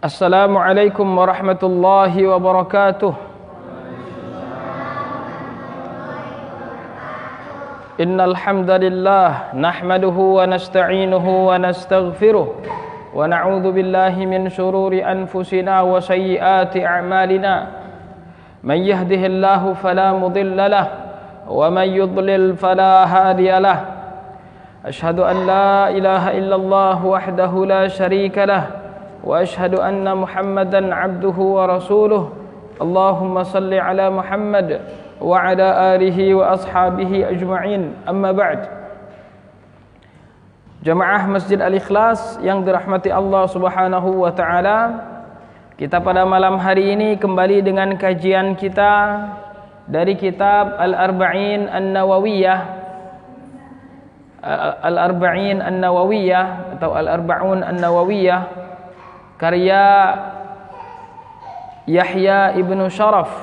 Assalamualaikum warahmatullahi wabarakatuh. Innal hamdalillah nahmaduhu wa nasta'inuhu wa nastaghfiruh wa na'udzu billahi min shururi anfusina wa sayyiati a'malina. Man yahdihillahu fala mudilla lahu wa man yudlil fala hadiya lahu. Ashhadu an la ilaha illallah wahdahu la syarika lahu wa ashhadu anna Muhammadan abduhu wa rasuluh. Allahumma salli ala Muhammad wa ala alihi wa ashabihi ajma'in. Amma ba'd. Jamaah Masjid Al-Ikhlas yang dirahmati Allah Subhanahu wa taala, kita pada malam hari ini kembali dengan kajian kita dari kitab Al-Arba'in An-Nawawiyah, Al-Arba'in An-Nawawiyah atau Al-Arba'un An-Nawawiyah, karya Yahya ibnu Sharaf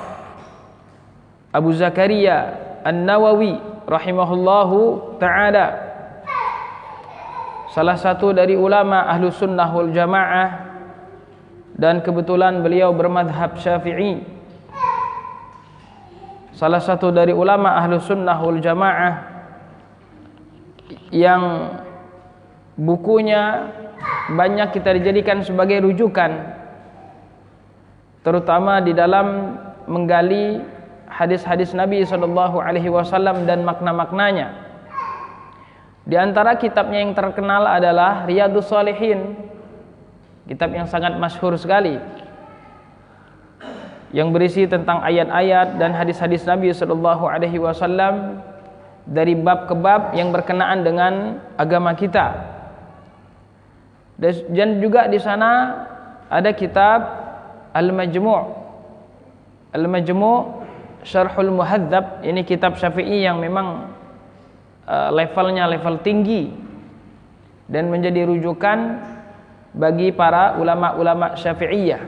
Abu Zakaria An-Nawawi rahimahullahu ta'ala, salah satu dari ulama ahlu sunnah wal jamaah, dan kebetulan beliau bermadhab syafi'i. Salah satu dari ulama ahlu sunnah wal jamaah yang bukunya banyak kita dijadikan sebagai rujukan, terutama di dalam menggali hadis-hadis Nabi SAW dan makna-maknanya. Di antara kitabnya yang terkenal adalah Riyadhus Shalihin, kitab yang sangat masyhur sekali, yang berisi tentang ayat-ayat dan hadis-hadis Nabi SAW dari bab ke bab yang berkenaan dengan agama kita. Dan juga di sana ada kitab Al-Majmu', Syarhul Muhadzab. Ini kitab Syafi'i yang memang levelnya level tinggi dan menjadi rujukan bagi para ulama-ulama Syafi'iyah.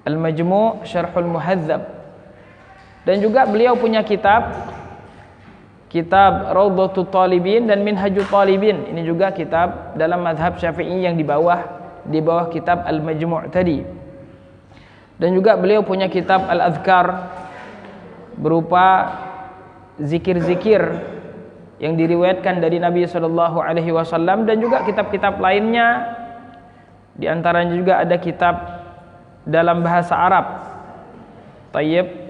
Al-Majmu', Syarhul Muhadzab. Dan juga beliau punya kitab Rawdatul Talibin dan Minhajul Talibin. Ini juga kitab dalam mazhab Syafi'i yang di bawah kitab Al-Majmu' tadi. Dan juga beliau punya kitab Al-Adhkar, berupa zikir-zikir yang diriwayatkan dari Nabi SAW, dan juga kitab-kitab lainnya. Di antaranya juga ada kitab dalam bahasa Arab. Tayyib,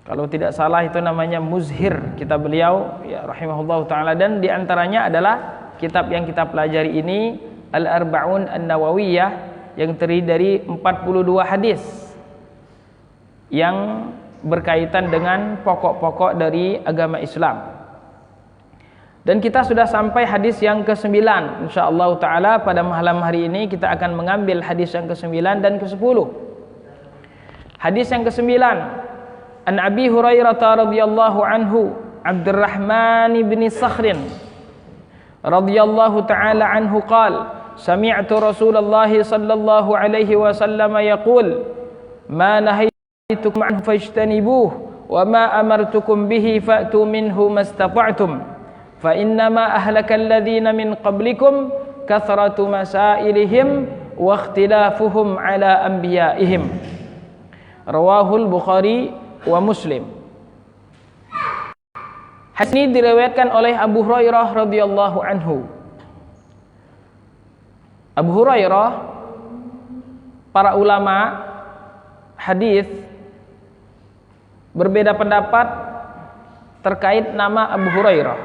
kalau tidak salah itu namanya Muzhir, kitab beliau ya rahimahullah taala. Dan di antaranya adalah kitab yang kita pelajari ini, Al-Arba'un An-Nawawiyah, yang terdiri dari 42 hadis yang berkaitan dengan pokok-pokok dari agama Islam. Dan kita sudah sampai hadis yang ke-9. Insyaallah taala pada malam hari ini kita akan mengambil hadis yang ke-9 dan ke-10. Hadis yang ke-9, An Abi Hurairah radhiyallahu anhu, Abdurrahman bin Sakhrin radhiyallahu ta'ala anhu qala sami'tu Rasulullah sallallahu alaihi wasallam yaqul ma nahaitukum anhu fajtanibuhu wa ma amartukum bihi fa'tu minhu mastata'tum fa innama ahlakal ladzina min qablikum kathratu masailihim wa ikhtilafuhum ala anbiya'ihim. Rawahul Bukhari wa Muslim. Hadis ini diriwayatkan oleh Abu Hurairah radhiyallahu anhu. Abu Hurairah, para ulama hadis berbeda pendapat terkait nama Abu Hurairah.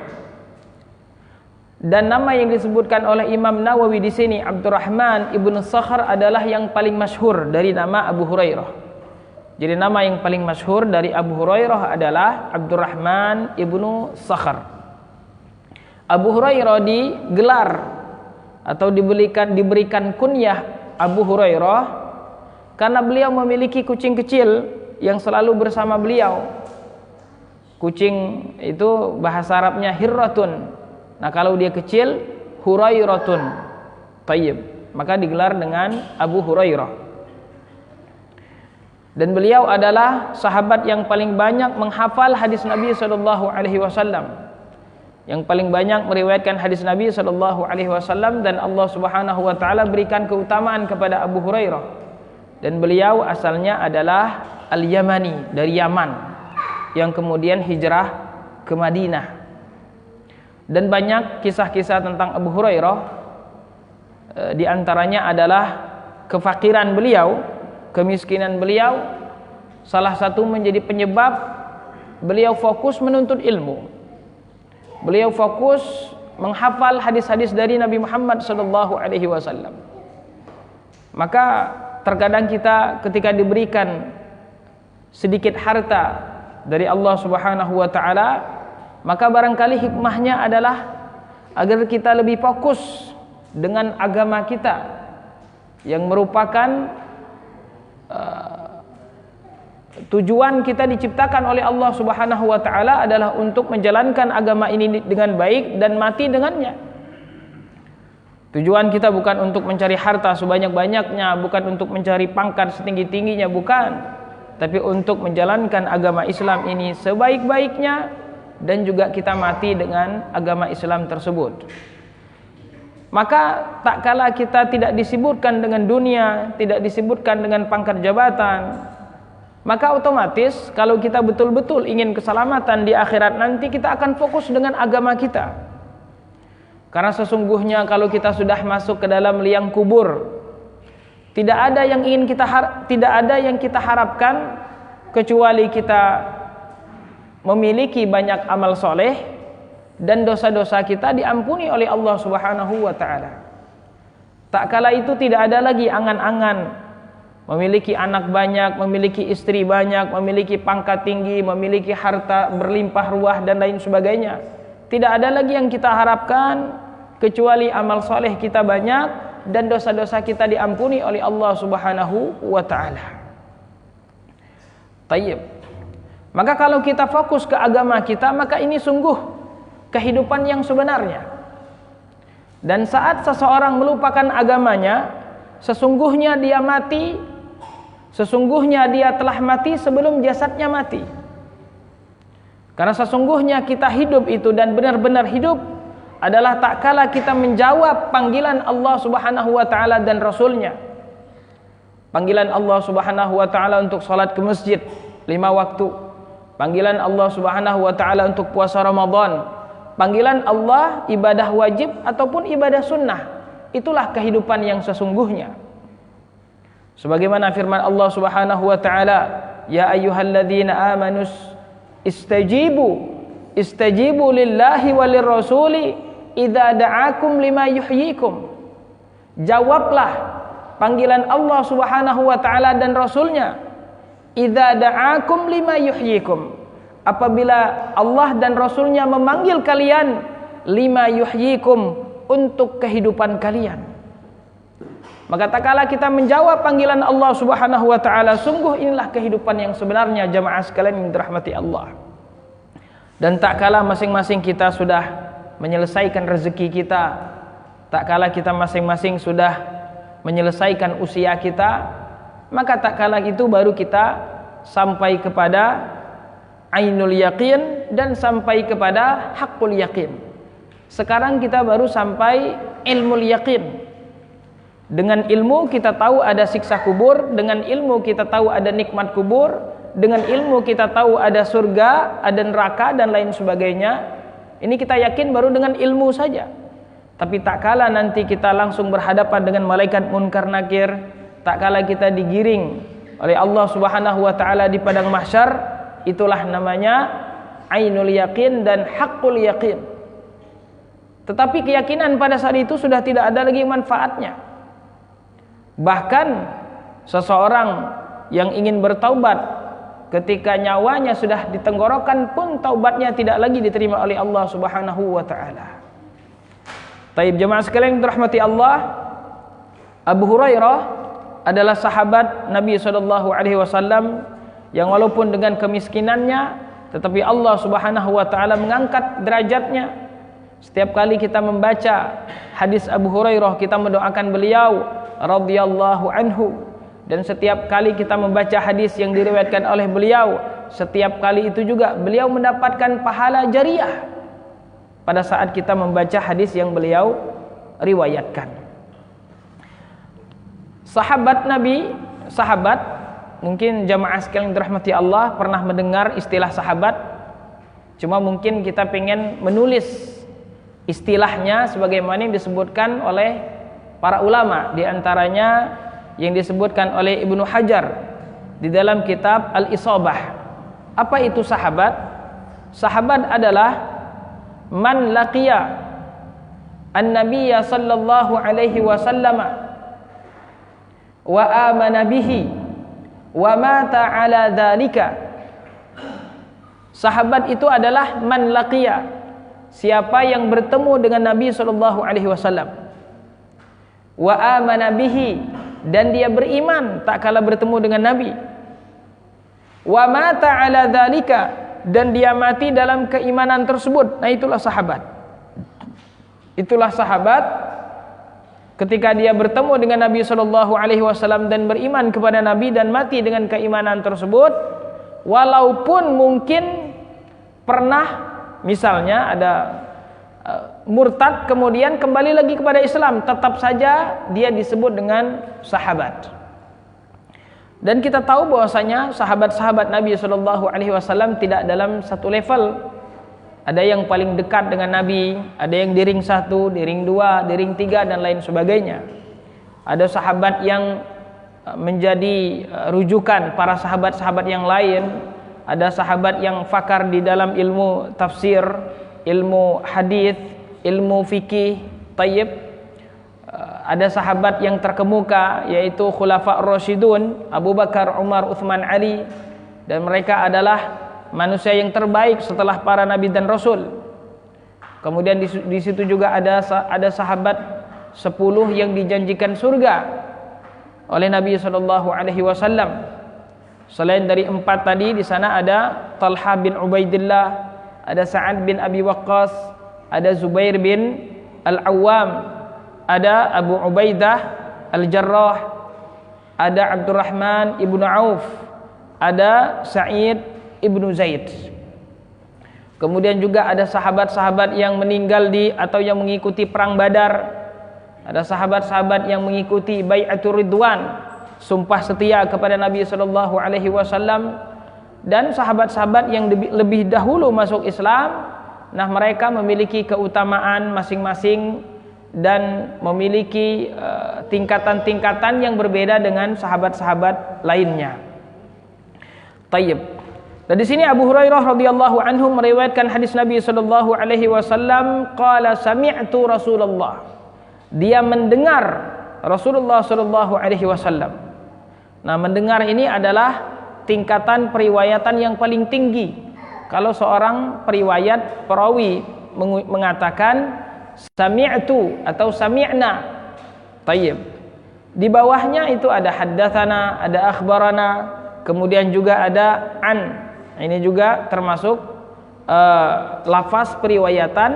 Dan nama yang disebutkan oleh Imam Nawawi di sini, Abdurrahman ibnu Sakhr, adalah yang paling masyhur dari nama Abu Hurairah. Jadi nama yang paling masyhur dari Abu Hurairah adalah Abdurrahman ibnu Sakhr. Abu Hurairah digelar atau diberikan kunyah Abu Hurairah karena beliau memiliki kucing kecil yang selalu bersama beliau. Kucing itu bahasa Arabnya hirratun. Nah, kalau dia kecil, Hurairatun. Tayyib. Maka digelar dengan Abu Hurairah. Dan beliau adalah sahabat yang paling banyak menghafal hadis Nabi SAW. yang paling banyak meriwayatkan hadis Nabi sallallahu alaihi wasallam, dan Allah Subhanahu wa taala berikan keutamaan kepada Abu Hurairah, dan beliau asalnya adalah Al-Yamani, dari Yaman, yang kemudian hijrah ke Madinah. Dan banyak kisah-kisah tentang Abu Hurairah, di antaranya adalah kefakiran beliau, kemiskinan beliau, salah satu menjadi penyebab beliau fokus menuntut ilmu. Beliau fokus menghafal hadis-hadis dari Nabi Muhammad sallallahu alaihi wasallam. Maka terkadang kita ketika diberikan sedikit harta dari Allah Subhanahu wa taala, maka barangkali hikmahnya adalah agar kita lebih fokus dengan agama kita, yang merupakan tujuan kita diciptakan oleh Allah Subhanahu wa taala adalah untuk menjalankan agama ini dengan baik dan mati dengannya. Tujuan kita bukan untuk mencari harta sebanyak-banyaknya, bukan untuk mencari pangkat setinggi-tingginya, bukan, tapi untuk menjalankan agama Islam ini sebaik-baiknya, dan juga kita mati dengan agama Islam tersebut. Maka tak kala kita tidak disibukkan dengan dunia, tidak disibukkan dengan pangkat jabatan, maka otomatis kalau kita betul-betul ingin keselamatan di akhirat nanti, kita akan fokus dengan agama kita. Karena sesungguhnya kalau kita sudah masuk ke dalam liang kubur, tidak ada yang kita harapkan kecuali kita memiliki banyak amal soleh dan dosa-dosa kita diampuni oleh Allah Subhanahu wa taala. Tak kala itu tidak ada lagi angan-angan memiliki anak banyak, memiliki istri banyak, memiliki pangkat tinggi, memiliki harta berlimpah ruah dan lain sebagainya. Tidak ada lagi yang kita harapkan kecuali amal soleh kita banyak dan dosa-dosa kita diampuni oleh Allah Subhanahu wa taala. Tayyib. Maka kalau kita fokus ke agama kita, maka ini sungguh kehidupan yang sebenarnya. Dan saat seseorang melupakan agamanya, sesungguhnya dia mati, sesungguhnya dia telah mati sebelum jasadnya mati. Karena sesungguhnya kita hidup itu dan benar-benar hidup adalah tak kala kita menjawab panggilan Allah Subhanahu wa taala dan Rasulnya. Panggilan Allah Subhanahu wa taala untuk salat ke masjid 5 waktu. Panggilan Allah Subhanahu wa taala untuk puasa Ramadan. Panggilan Allah ibadah wajib ataupun ibadah sunnah. Itulah kehidupan yang sesungguhnya. Sebagaimana firman Allah Subhanahu wa taala, ya ayyuhalladzina amanus istajibu lillahi walir rasuli idza da'akum lima yuhyikum. Jawablah panggilan Allah Subhanahu wa taala dan Rasulnya, idza da'akum lima yuhyikum, apabila Allah dan Rasulnya memanggil kalian, lima yuhyikum, untuk kehidupan kalian. Maka tak kala kita menjawab panggilan Allah Subhanahu wa taala, sungguh inilah kehidupan yang sebenarnya, jamaah sekalian yang dirahmati Allah. Dan tak kala masing-masing kita sudah menyelesaikan rezeki kita, tak kala kita masing-masing sudah menyelesaikan usia kita, maka tak kala itu baru kita sampai kepada ainul yaqin dan sampai kepada haqqul yaqin. Sekarang kita baru sampai ilmul yaqin. Dengan ilmu kita tahu ada siksa kubur, dengan ilmu kita tahu ada nikmat kubur, dengan ilmu kita tahu ada surga, ada neraka dan lain sebagainya. Ini kita yakin baru dengan ilmu saja. Tapi tak kala nanti kita langsung berhadapan dengan malaikat munkar nakir, tak kala kita digiring oleh Allah Subhanahu wa taala di padang mahsyar, itulah namanya ainul yaqin dan haqqul yaqin. Tetapi keyakinan pada saat itu sudah tidak ada lagi manfaatnya. Bahkan seseorang yang ingin bertaubat ketika nyawanya sudah di tenggorokan pun taubatnya tidak lagi diterima oleh Allah Subhanahu wa taala. Taib, jemaah sekalian yang dirahmati Allah, Abu Hurairah adalah sahabat Nabi sallallahu alaihi wasallam yang walaupun dengan kemiskinannya tetapi Allah Subhanahu wa taala mengangkat derajatnya. Setiap kali kita membaca hadis Abu Hurairah, kita mendoakan beliau radhiyallahu anhu, dan setiap kali kita membaca hadis yang diriwayatkan oleh beliau, setiap kali itu juga beliau mendapatkan pahala jariyah, pada saat kita membaca hadis yang beliau riwayatkan. Sahabat Nabi, mungkin jamaah sekalian dirahmati Allah pernah mendengar istilah sahabat, cuma mungkin kita pengen menulis istilahnya sebagaimana yang disebutkan oleh para ulama, di antaranya yang disebutkan oleh Ibnu Hajar di dalam kitab Al-Isabah. Apa itu sahabat? Sahabat adalah man laqiya an-nabiyya sallallahu alaihi wasallam wa amana bihi wa mata ala dzalika. Sahabat itu adalah man laqiya, siapa yang bertemu dengan Nabi sallallahu alaihi wasallam, wa amana bihi, dan dia beriman tak kala bertemu dengan Nabi, wa mata ala dzalika, dan dia mati dalam keimanan tersebut. Nah, itulah sahabat. Itulah sahabat ketika dia bertemu dengan Nabi sallallahu alaihi wasallam dan beriman kepada Nabi dan mati dengan keimanan tersebut, walaupun mungkin pernah misalnya ada murtad kemudian kembali lagi kepada Islam, tetap saja dia disebut dengan sahabat. Dan kita tahu bahwasanya sahabat-sahabat Nabi sallallahu alaihi wasallam tidak dalam satu level. Ada yang paling dekat dengan Nabi, ada yang di ring 1, di ring 2, di ring 3 dan lain sebagainya. Ada sahabat yang menjadi rujukan para sahabat-sahabat yang lain. Ada sahabat yang fakar di dalam ilmu tafsir, ilmu hadis, ilmu fikih, tayyib. Ada sahabat yang terkemuka yaitu Khulafa Ar-Rasyidun, Abu Bakar, Umar, Uthman, Ali, dan mereka adalah manusia yang terbaik setelah para nabi dan rasul. Kemudian di situ juga ada sahabat 10 yang dijanjikan surga oleh Nabi sallallahu alaihi wasallam. Selain dari 4 tadi, di sana ada Talha bin Ubaidillah, ada Sa'ad bin Abi Waqqas, ada Zubair bin Al-Awwam, ada Abu Ubaidah Al-Jarrah, ada Abdurrahman ibnu Auf, ada Sa'id ibnu Zaid. Kemudian juga ada sahabat-sahabat yang meninggal atau yang mengikuti perang Badar. Ada sahabat-sahabat yang mengikuti Bai'atur Ridwan, sumpah setia kepada Nabi sallallahu alaihi wasallam, dan sahabat-sahabat yang lebih dahulu masuk Islam. Nah, mereka memiliki keutamaan masing-masing dan memiliki tingkatan-tingkatan yang berbeda dengan sahabat-sahabat lainnya. Tayyib. Dan di sini Abu Hurairah radhiyallahu anhu meriwayatkan hadis Nabi sallallahu alaihi wasallam, qala sami'tu Rasulullah. Dia mendengar Rasulullah sallallahu alaihi wasallam. Nah, mendengar ini adalah tingkatan periwayatan yang paling tinggi. Kalau seorang periwayat perawi mengatakan sami'tu atau sami'na, tayyib, di bawahnya itu ada haddatsana, ada akhbarana, kemudian juga ada an. Ini juga termasuk lafaz periwayatan,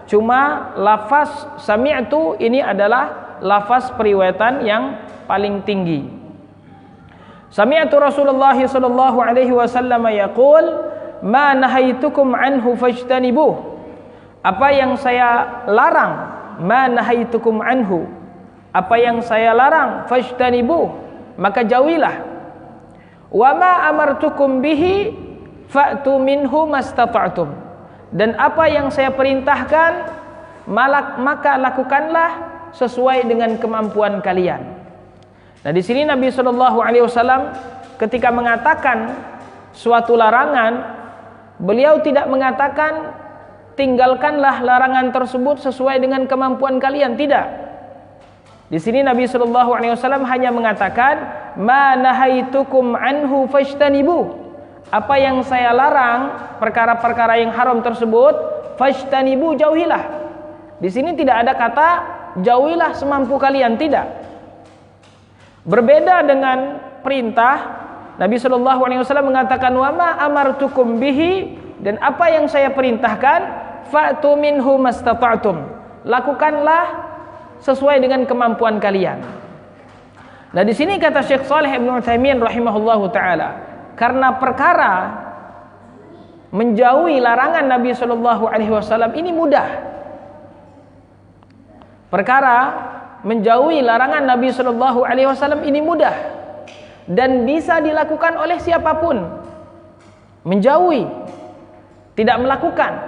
cuma lafaz sami'tu ini adalah lafaz periwayatan yang paling tinggi. Sami'tu Rasulullah sallallahu alaihi wasallam yaqul ma nahaitukum anhu fajtanibuh. Apa yang saya larang, ma nahaitukum anhu, apa yang saya larang, fajtanibuh, maka jauhilah. Wa ma amartukum bihi fa'tu minhu mastata'tum, dan apa yang saya perintahkan maka lakukanlah sesuai dengan kemampuan kalian. Nah, di sini Nabi sallallahu alaihi wasallam ketika mengatakan suatu larangan, beliau tidak mengatakan tinggalkanlah larangan tersebut sesuai dengan kemampuan kalian, tidak. Di sini Nabi sallallahu alaihi wasallam hanya mengatakan ma nahaitukum anhu fajtanibu. Apa yang saya larang, perkara-perkara yang haram tersebut, fajtanibu, jauhilah. Di sini tidak ada kata jauhilah semampu kalian, tidak. Berbeda dengan perintah, Nabi sallallahu alaihi wasallam mengatakan wa ma amartukum bihi, dan apa yang saya perintahkan, fa'tu minhu mastata'tum, lakukanlah sesuai dengan kemampuan kalian. Nah, di sini kata Syekh Shalih Ibnu Utsaimin rahimahullahu taala, karena perkara menjauhi larangan Nabi Shallallahu Alaihi Wasallam ini mudah. Perkara menjauhi larangan Nabi Shallallahu Alaihi Wasallam ini mudah dan bisa dilakukan oleh siapapun. Menjauhi, tidak melakukan,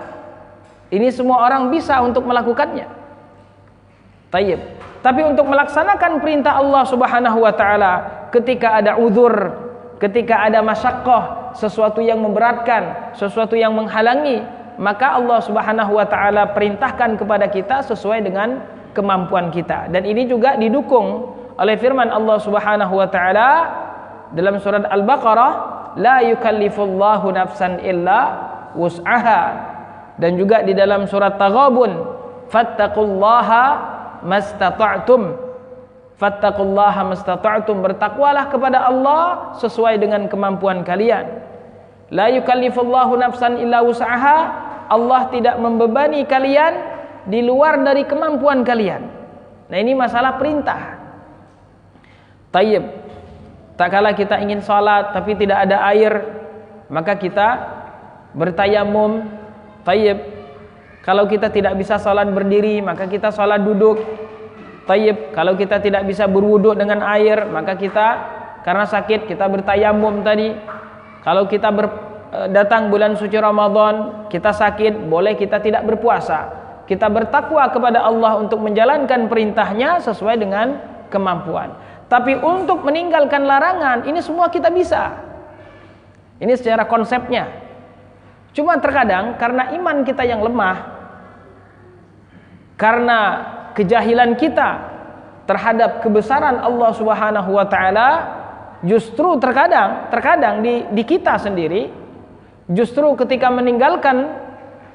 ini semua orang bisa untuk melakukannya. Tayyib. Tapi untuk melaksanakan perintah Allah Subhanahu Wa Taala, ketika ada uzur, ketika ada masyaqqah, sesuatu yang memberatkan, sesuatu yang menghalangi, maka Allah Subhanahu Wa Taala perintahkan kepada kita sesuai dengan kemampuan kita. Dan ini juga didukung oleh firman Allah Subhanahu Wa Taala dalam surat Al-Baqarah, la yukallifullahu nafsan illa wus'aha, dan juga di dalam surat Taghabun, fattaqullaha mastata'tum, fattaqullaha mastata'tum, bertakwalah kepada Allah sesuai dengan kemampuan kalian. La yukallifullahu nafsan illa wus'aha, Allah tidak membebani kalian di luar dari kemampuan kalian. Nah, ini masalah perintah. Tayyib. Tak kala kita ingin salat tapi tidak ada air, maka kita bertayamum. Tayyib. Kalau kita tidak bisa salat berdiri, maka kita salat duduk. Tayyib. Kalau kita tidak bisa berwudu dengan air, maka kita karena sakit kita bertayamum tadi. Kalau kita datang bulan suci Ramadan, kita sakit, boleh kita tidak berpuasa. Kita bertakwa kepada Allah untuk menjalankan perintahnya sesuai dengan kemampuan. Tapi untuk meninggalkan larangan, ini semua kita bisa. Ini secara konsepnya. Cuma terkadang karena iman kita yang lemah, karena kejahilan kita terhadap kebesaran Allah Subhanahu Wa Taala, justru terkadang di kita sendiri, justru ketika meninggalkan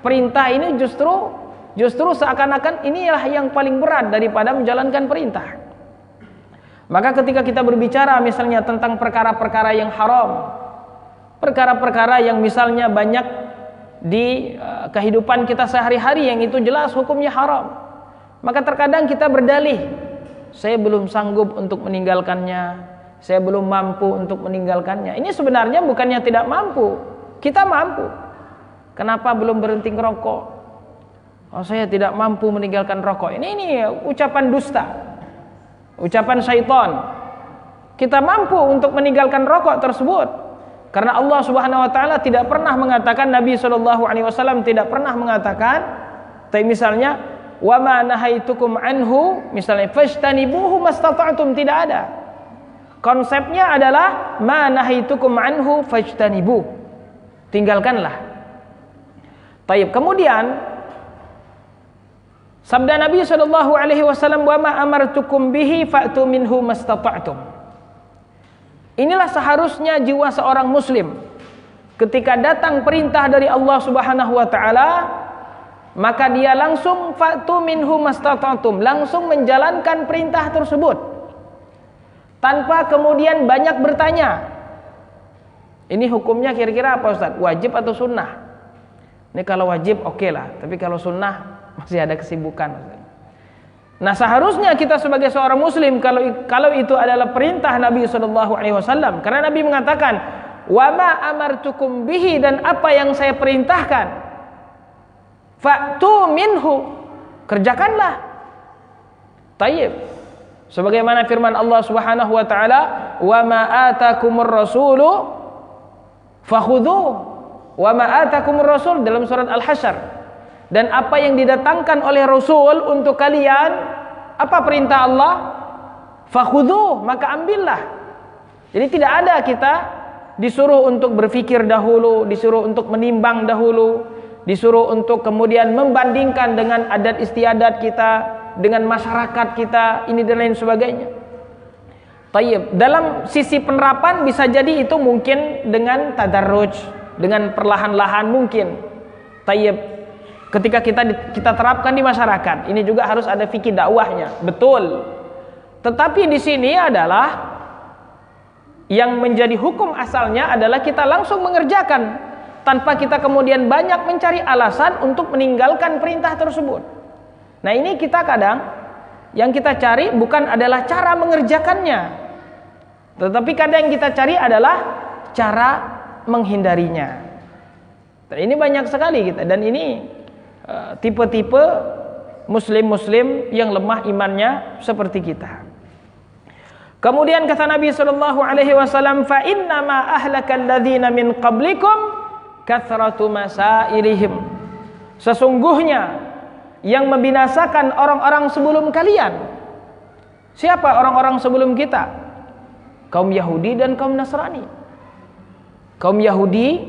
perintah ini justru seakan-akan inilah yang paling berat daripada menjalankan perintah. Maka ketika kita berbicara misalnya tentang perkara-perkara yang haram, perkara-perkara yang misalnya banyak di kehidupan kita sehari-hari yang itu jelas hukumnya haram, maka terkadang kita berdalih, saya belum sanggup untuk meninggalkannya, saya belum mampu untuk meninggalkannya. Ini sebenarnya bukannya tidak mampu, kita mampu. Kenapa belum berhenti ngerokok? Oh, saya tidak mampu meninggalkan rokok. Ini ucapan dusta, ucapan syaitan. Kita mampu untuk meninggalkan rokok tersebut karena Allah Subhanahu Wa Taala tidak pernah mengatakan, Nabi Shallallahu Alaihi Wasallam tidak pernah mengatakan, tapi misalnya wa ma nahaitukum anhu, misalnya fajtanibuhu mastata'tum, tidak ada. Konsepnya adalah ma nahaitukum anhu fajtanibu, tinggalkanlah. Taib. Kemudian sabda Nabi Shallallahu Alaihi Wasallam, wa ma amartukum bihi fa'tu minhu mastata'tum. Inilah seharusnya jiwa seorang muslim. Ketika datang perintah dari Allah Subhanahu Wa Taala, maka dia langsung fa'tu minhu mastata'tum, langsung menjalankan perintah tersebut, tanpa kemudian banyak bertanya, ini hukumnya kira-kira apa Ustaz? Wajib atau sunnah? Ini kalau wajib oke lah, tapi kalau sunnah masih ada kesibukan. Nah, seharusnya kita sebagai seorang muslim, kalau itu adalah perintah Nabi Shallallahu Alaihi Wasallam, karena Nabi mengatakan, wa ma amartukum bihi, dan apa yang saya perintahkan, fa'tu minhu, kerjakanlah. Tayyib. Sebagaimana firman Allah Subhanahu Wa Taala, wa ma atakumur rasulu fakhudhuh, wa ma atakumur rasul, dalam surat Al-Hasyr. Dan apa yang didatangkan oleh Rasul untuk kalian, apa perintah Allah? Fakhudhuh, maka ambillah. Jadi tidak ada kita disuruh untuk berfikir dahulu, disuruh untuk menimbang dahulu, disuruh untuk kemudian membandingkan dengan adat istiadat kita, dengan masyarakat kita, ini dan lain sebagainya. Tayyib. Dalam sisi penerapan bisa jadi itu mungkin dengan tadarruj, dengan perlahan-lahan mungkin. Tayyib. Ketika kita terapkan di masyarakat, ini juga harus ada fikih dakwahnya, betul. Tetapi di sini adalah yang menjadi hukum asalnya adalah kita langsung mengerjakan tanpa kita kemudian banyak mencari alasan untuk meninggalkan perintah tersebut. Nah, ini kita kadang yang kita cari bukan adalah cara mengerjakannya, tetapi kadang yang kita cari adalah cara menghindarinya. Ini banyak sekali kita, dan ini tipe-tipe muslim-muslim yang lemah imannya seperti kita. Kemudian kata Nabi sallallahu alaihi wasallam, fa inna ma ahlakal ladzina min qablikum kathratu masailihim. Sesungguhnya yang membinasakan orang-orang sebelum kalian. Siapa orang-orang sebelum kita? Kaum Yahudi dan kaum Nasrani. Kaum Yahudi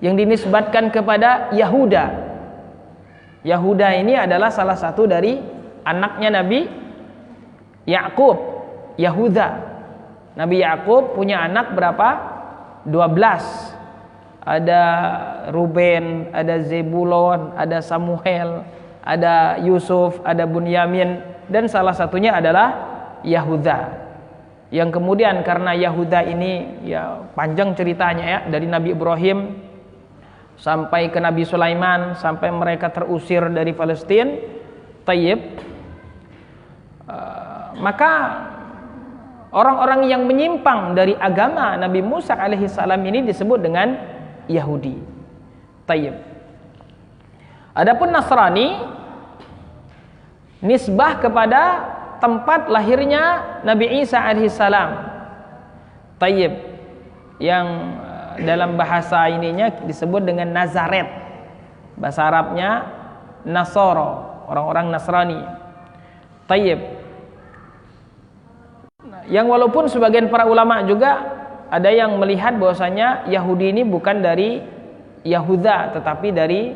yang dinisbatkan kepada Yahuda. Yahuda ini adalah salah satu dari anaknya Nabi Yakub, Yahuda. Nabi Yakub punya anak berapa? 12. Ada Ruben, ada Zebulon, ada Samuel, ada Yusuf, ada Bunyamin, dan salah satunya adalah Yahuda. Yang kemudian karena Yahuda ini ya panjang ceritanya ya, dari Nabi Ibrahim sampai ke Nabi Sulaiman, sampai mereka terusir dari Palestina, Tayyib. Maka orang-orang yang menyimpang dari agama Nabi Musa alaihissalam ini disebut dengan Yahudi. Tayyib. Adapun Nasrani nisbah kepada tempat lahirnya Nabi Isa alaihissalam. Tayyib. Yang dalam bahasa ininya disebut dengan Nazaret. Bahasa Arabnya Nasoro, orang-orang Nasrani. Tayyib. Yang walaupun sebagian para ulama juga ada yang melihat bahwasanya Yahudi ini bukan dari Yahuda, tetapi dari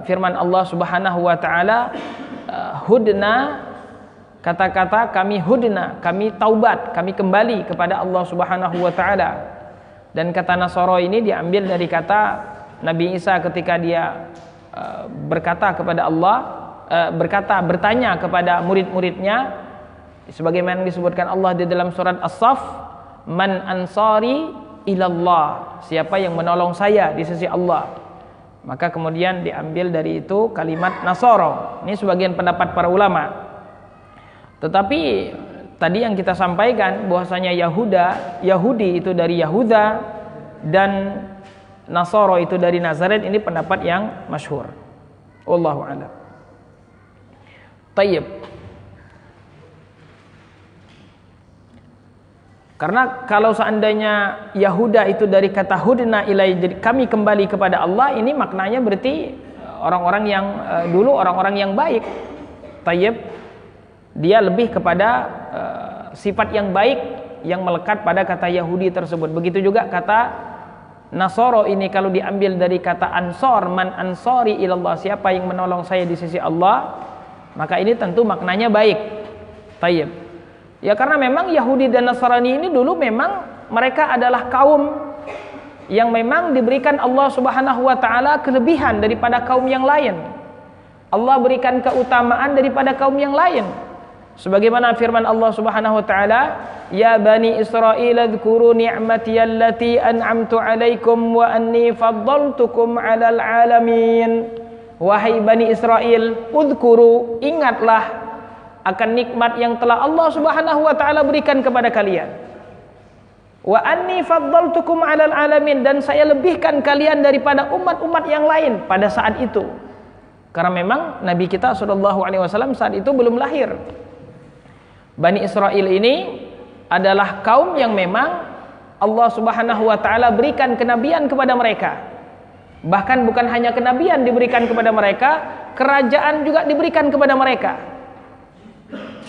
firman Allah Subhanahu wa taala, hudna, kata-kata kami hudna, kami taubat, kami kembali kepada Allah Subhanahu wa taala. Dan kata Nasoro ini diambil dari kata Nabi Isa ketika dia berkata kepada Allah, bertanya kepada murid-muridnya, sebagaimana disebutkan Allah di dalam surat As-Saff, man ansari ilallah, siapa yang menolong saya di sisi Allah. Maka kemudian diambil dari itu kalimat Nasoro. Ini sebagian pendapat para ulama. Tetapi tadi yang kita sampaikan bahwasanya Yahudi itu dari Yahuda dan Nasoro itu dari Nazaret, ini pendapat yang masyhur. Wallahu a'lam. Tayyib. Karena kalau seandainya Yahuda itu dari kata hudna ilai, jadi kami kembali kepada Allah, ini maknanya berarti orang-orang yang dulu orang-orang yang baik. Tayyib. Dia lebih kepada sifat yang baik yang melekat pada kata Yahudi tersebut. Begitu juga kata Nasoro ini kalau diambil dari kata ansor, man ansori ilallah, siapa yang menolong saya di sisi Allah, maka ini tentu maknanya baik. Tayyib. Ya karena memang Yahudi dan Nasrani ini dulu memang mereka adalah kaum yang memang diberikan Allah Subhanahu wa taala kelebihan daripada kaum yang lain. Allah berikan keutamaan daripada kaum yang lain. Sebagaimana firman Allah Subhanahu wa taala, "Ya bani Israil dzkuru ni'mati allati an'amtu 'alaikum wa anni faddaltukum 'alal 'alamin." Wahai bani Israel, udzkuru, ingatlah akan nikmat yang telah Allah Subhanahu wa taala berikan kepada kalian. Wa anni faddaltukum 'alal 'alamin, dan saya lebihkan kalian daripada umat-umat yang lain pada saat itu. Karena memang Nabi kita sallallahu alaihi wasallam saat itu belum lahir. Bani Israel ini adalah kaum yang memang Allah Subhanahu wa taala berikan kenabian kepada mereka. Bahkan bukan hanya kenabian diberikan kepada mereka, kerajaan juga diberikan kepada mereka.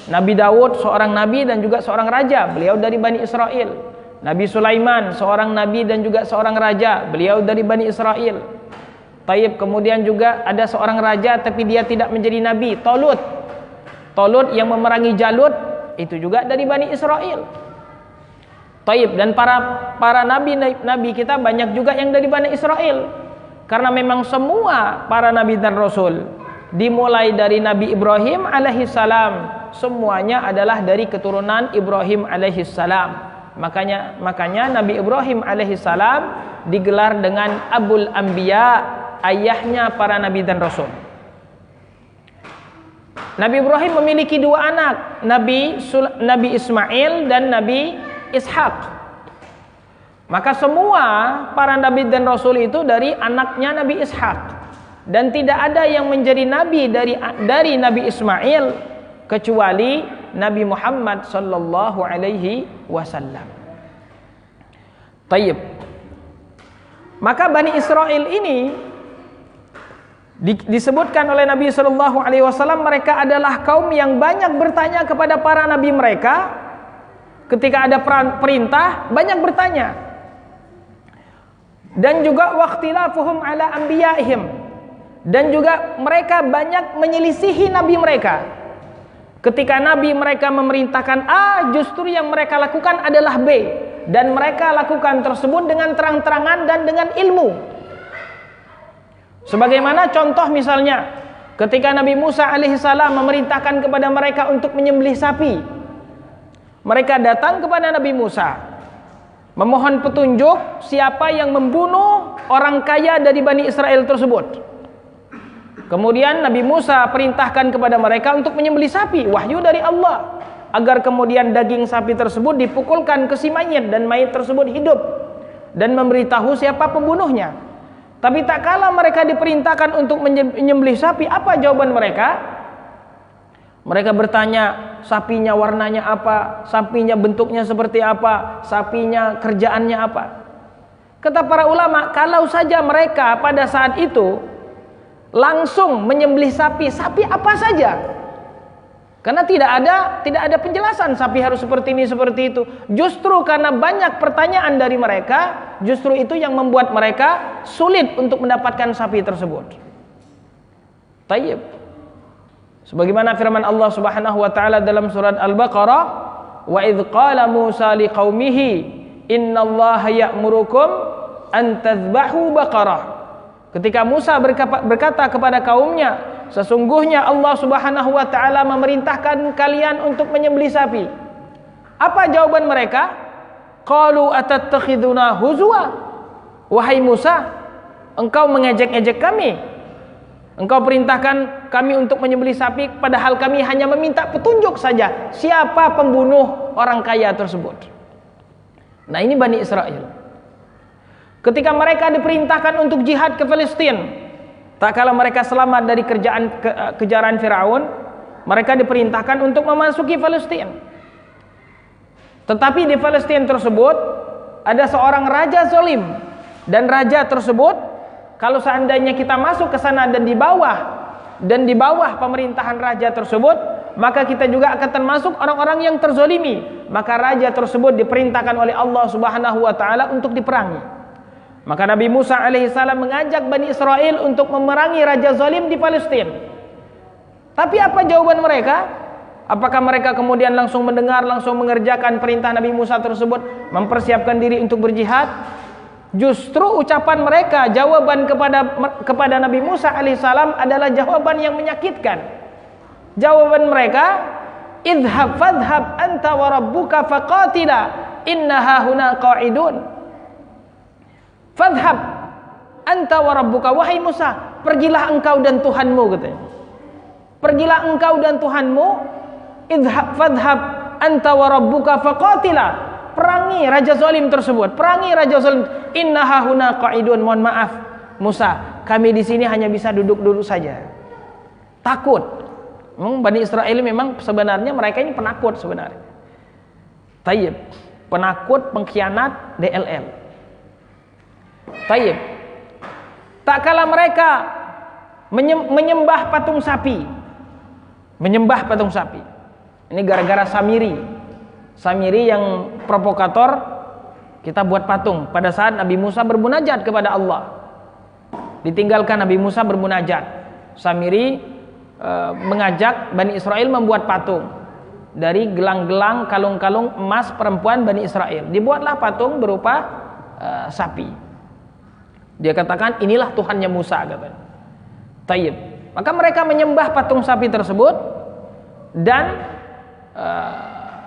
Nabi Daud seorang nabi dan juga seorang raja, beliau dari Bani Israel. Nabi Sulaiman seorang nabi dan juga seorang raja, beliau dari Bani Israel. Taib. Kemudian juga ada seorang raja tapi dia tidak menjadi nabi, Tolut yang memerangi Jalut, itu juga dari Bani Israel. Taib. Dan para nabi kita banyak juga yang dari Bani Israel. Karena memang semua para nabi dan rasul, dimulai dari Nabi Ibrahim alaihissalam, semuanya adalah dari keturunan Ibrahim alaihissalam. Makanya Nabi Ibrahim alaihissalam digelar dengan Abul Anbiya, ayahnya para nabi dan rasul. Nabi Ibrahim memiliki dua anak, Nabi Ismail dan Nabi Ishak. Maka semua para nabi dan rasul itu dari anaknya Nabi Ishak, dan tidak ada yang menjadi nabi dari Nabi Ismail kecuali Nabi Muhammad sallallahu alaihi wasallam. Tayyib. Maka Bani Israel ini disebutkan oleh Nabi sallallahu alaihi wasallam, mereka adalah kaum yang banyak bertanya kepada para nabi mereka. Ketika ada perintah, banyak bertanya. Dan juga waqtilafuhum ala anbiya'ihim, dan juga mereka banyak menyelisihi nabi mereka. Ketika nabi mereka memerintahkan A, justru yang mereka lakukan adalah B, dan mereka lakukan tersebut dengan terang-terangan dan dengan ilmu. Sebagaimana contoh misalnya ketika Nabi Musa alaihissalam memerintahkan kepada mereka untuk menyembelih sapi, mereka datang kepada Nabi Musa memohon petunjuk siapa yang membunuh orang kaya dari Bani Israel tersebut. Kemudian Nabi Musa perintahkan kepada mereka untuk menyembelih sapi, wahyu dari Allah, agar kemudian daging sapi tersebut dipukulkan ke si mayit dan mayit tersebut hidup, dan memberitahu siapa pembunuhnya. Tapi tak kala mereka diperintahkan untuk menyembelih sapi, apa jawaban mereka? Mereka bertanya, sapinya warnanya apa, sapinya bentuknya seperti apa, sapinya kerjaannya apa. Kata para ulama, kalau saja mereka pada saat itu langsung menyembelih sapi apa saja, karena tidak ada penjelasan sapi harus seperti ini seperti itu. Justru karena banyak pertanyaan dari mereka, justru itu yang membuat mereka sulit untuk mendapatkan sapi tersebut. Tayyib. Sebagaimana firman Allah Subhanahu wa taala dalam surat Al-Baqarah, wa idz qala Musa liqaumihi innallaha ya'murukum an tadhbahu baqarah. Ketika Musa berkata kepada kaumnya, sesungguhnya Allah Subhanahu wa taala memerintahkan kalian untuk menyembelih sapi. Apa jawaban mereka? Qalu atattakhiduna huzwa? Wahai Musa, engkau mengejek-ejek kami. Engkau perintahkan kami untuk menyembelih sapi, padahal kami hanya meminta petunjuk saja siapa pembunuh orang kaya tersebut. Nah, ini Bani Israel. Ketika mereka diperintahkan untuk jihad ke Palestina, tak kala mereka selamat dari kejaran Firaun, mereka diperintahkan untuk memasuki Palestina. Tetapi di Palestina tersebut ada seorang raja zalim, dan raja tersebut, kalau seandainya kita masuk ke sana dan di bawah pemerintahan raja tersebut, maka kita juga akan termasuk orang-orang yang terzolimi. Maka raja tersebut diperintahkan oleh Allah Subhanahu wa taala untuk diperangi. Maka Nabi Musa alaihissalam mengajak Bani Israel untuk memerangi raja zalim di Palestina. Tapi apa jawaban mereka? Apakah mereka kemudian langsung mendengar, langsung mengerjakan perintah Nabi Musa tersebut, mempersiapkan diri untuk berjihad? Justru ucapan mereka, jawaban kepada Nabi Musa alaihissalam adalah jawaban yang menyakitkan. Jawaban mereka, idhab fadhhab anta wa rabbuka faqatila inna hahuna qa'idun. Fadhhab anta wa rabbuka, wahai Musa, pergilah engkau dan Tuhanmu, katanya. Pergilah engkau dan Tuhanmu, idhab fadhhab anta wa rabbuka faqatila. Perangi raja zalim tersebut, perangi raja zalim. Inna hahuna qa'idun. Mohon maaf Musa, kami di sini hanya bisa duduk-duduk saja. Takut. Bani Israel memang sebenarnya mereka ini penakut sebenarnya. Tayyib, penakut, pengkhianat, DLL. Tayyib. Tak kala mereka menyembah patung sapi. Menyembah patung sapi. Ini gara-gara Samiri yang provokator, kita buat patung pada saat Nabi Musa bermunajat kepada Allah. Ditinggalkan Nabi Musa bermunajat, Samiri mengajak Bani Israel membuat patung dari gelang-gelang, kalung-kalung emas perempuan Bani Israel. Dibuatlah patung berupa sapi. Dia katakan inilah Tuhannya Musa, katanya. Tayyib. Maka mereka menyembah patung sapi tersebut, dan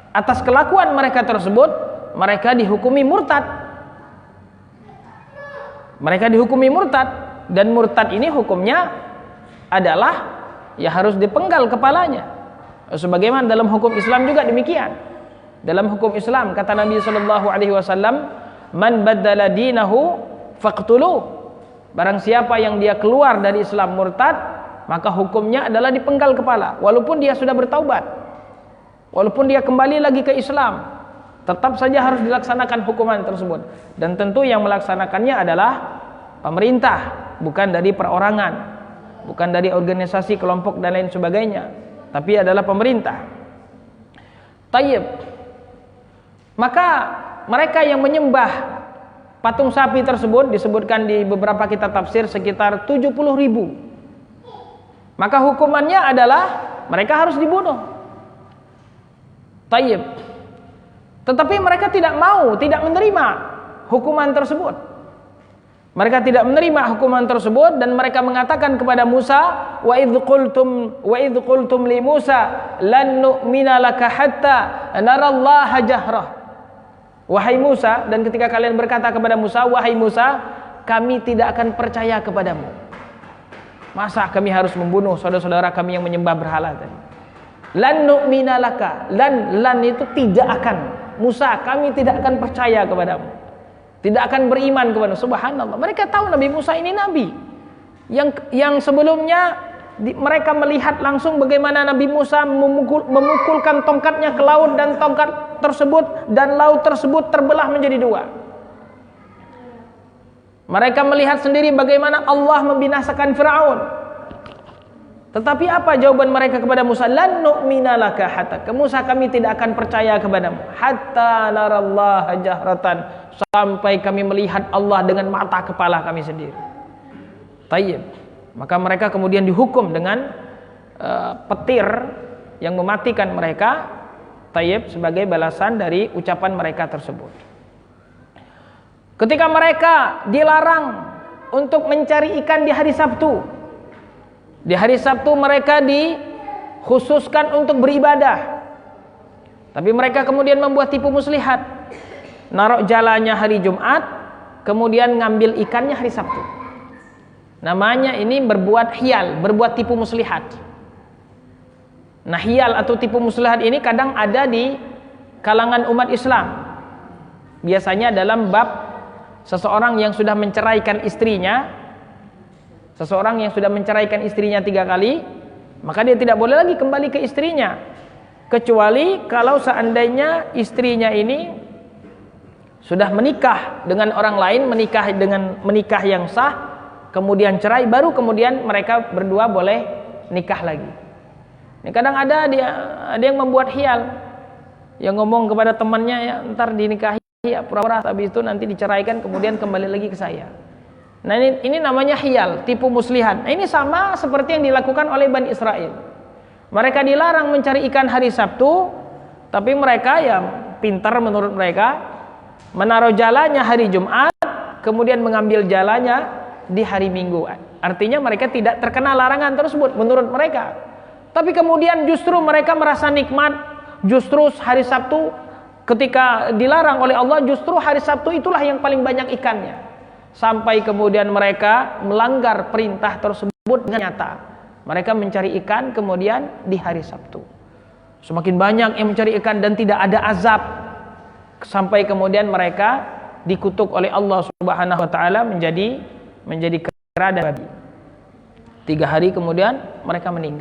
atas kelakuan mereka tersebut, mereka dihukumi murtad. Mereka dihukumi murtad, dan murtad ini hukumnya adalah ya harus dipenggal kepalanya. Sebagaimana dalam hukum Islam juga demikian. Dalam hukum Islam kata Nabi sallallahu alaihi wasallam, man baddala dinahu faqtuluh. Barang siapa yang dia keluar dari Islam murtad, maka hukumnya adalah dipenggal kepala, walaupun dia sudah bertaubat, walaupun dia kembali lagi ke Islam, tetap saja harus dilaksanakan hukuman tersebut. Dan tentu yang melaksanakannya adalah pemerintah, bukan dari perorangan, bukan dari organisasi, kelompok dan lain sebagainya, tapi adalah pemerintah. Tayyib. Maka mereka yang menyembah patung sapi tersebut, disebutkan di beberapa kitab tafsir sekitar 70.000. Maka hukumannya adalah mereka harus dibunuh. Tayyib. Tetapi mereka tidak mau, tidak menerima hukuman tersebut. Mereka tidak menerima hukuman tersebut dan mereka mengatakan kepada Musa, wa idz qultum li Musa lan nu'mina laka hatta narallaha jahrah. Wahai Musa, dan ketika kalian berkata kepada Musa, wahai Musa, kami tidak akan percaya kepadamu. Masa kami harus membunuh saudara-saudara kami yang menyembah berhala tadi? Lan nu'mina laka. Lan itu tidak akan. Musa, kami tidak akan percaya kepadamu. Tidak akan beriman kepadamu. Subhanallah. Mereka tahu Nabi Musa ini nabi. Yang sebelumnya mereka melihat langsung bagaimana Nabi Musa memukulkan tongkatnya ke laut, dan tongkat tersebut dan laut tersebut terbelah menjadi dua. Mereka melihat sendiri bagaimana Allah membinasakan Firaun. Tetapi apa jawaban mereka kepada Musa? Lan nu'mina laka hatta. Musa, kami tidak akan percaya kepadamu hatta narallaha jahratan, sampai kami melihat Allah dengan mata kepala kami sendiri. Tayyib. Maka mereka kemudian dihukum dengan petir yang mematikan mereka, tayyib, sebagai balasan dari ucapan mereka tersebut. Ketika mereka dilarang untuk mencari ikan di hari Sabtu, di hari Sabtu mereka dikhususkan untuk beribadah, tapi mereka kemudian membuat tipu muslihat, naruh jalannya hari Jumat, kemudian ngambil ikannya hari Sabtu. Namanya ini berbuat hiyal, berbuat tipu muslihat. Nah, hiyal atau tipu muslihat ini kadang ada di kalangan umat Islam. Biasanya dalam bab seseorang yang sudah menceraikan istrinya. Seseorang yang sudah menceraikan istrinya 3 kali, maka dia tidak boleh lagi kembali ke istrinya, kecuali kalau seandainya istrinya ini sudah menikah dengan orang lain, menikah dengan menikah yang sah, kemudian cerai, baru kemudian mereka berdua boleh nikah lagi. Ini kadang ada yang membuat hiyal, yang ngomong kepada temannya, ya ntar dinikahi ya pura-pura, habis itu nanti diceraikan kemudian kembali lagi ke saya. Nah ini namanya hiyal, tipu muslihat. Nah, ini sama seperti yang dilakukan oleh Bani Israel. Mereka dilarang mencari ikan hari Sabtu, tapi mereka ya pintar menurut mereka, menaruh jalannya hari Jumat, kemudian mengambil jalannya di hari Minggu. Artinya mereka tidak terkena larangan tersebut menurut mereka. Tapi kemudian justru mereka merasa nikmat. Justru hari Sabtu ketika dilarang oleh Allah, justru hari Sabtu itulah yang paling banyak ikannya. Sampai kemudian mereka melanggar perintah tersebut dengan nyata. Mereka mencari ikan kemudian di hari Sabtu. Semakin banyak yang mencari ikan dan tidak ada azab. Sampai kemudian mereka dikutuk oleh Allah Subhanahu wa taala menjadi kera dan babi. 3 hari kemudian mereka meninggal.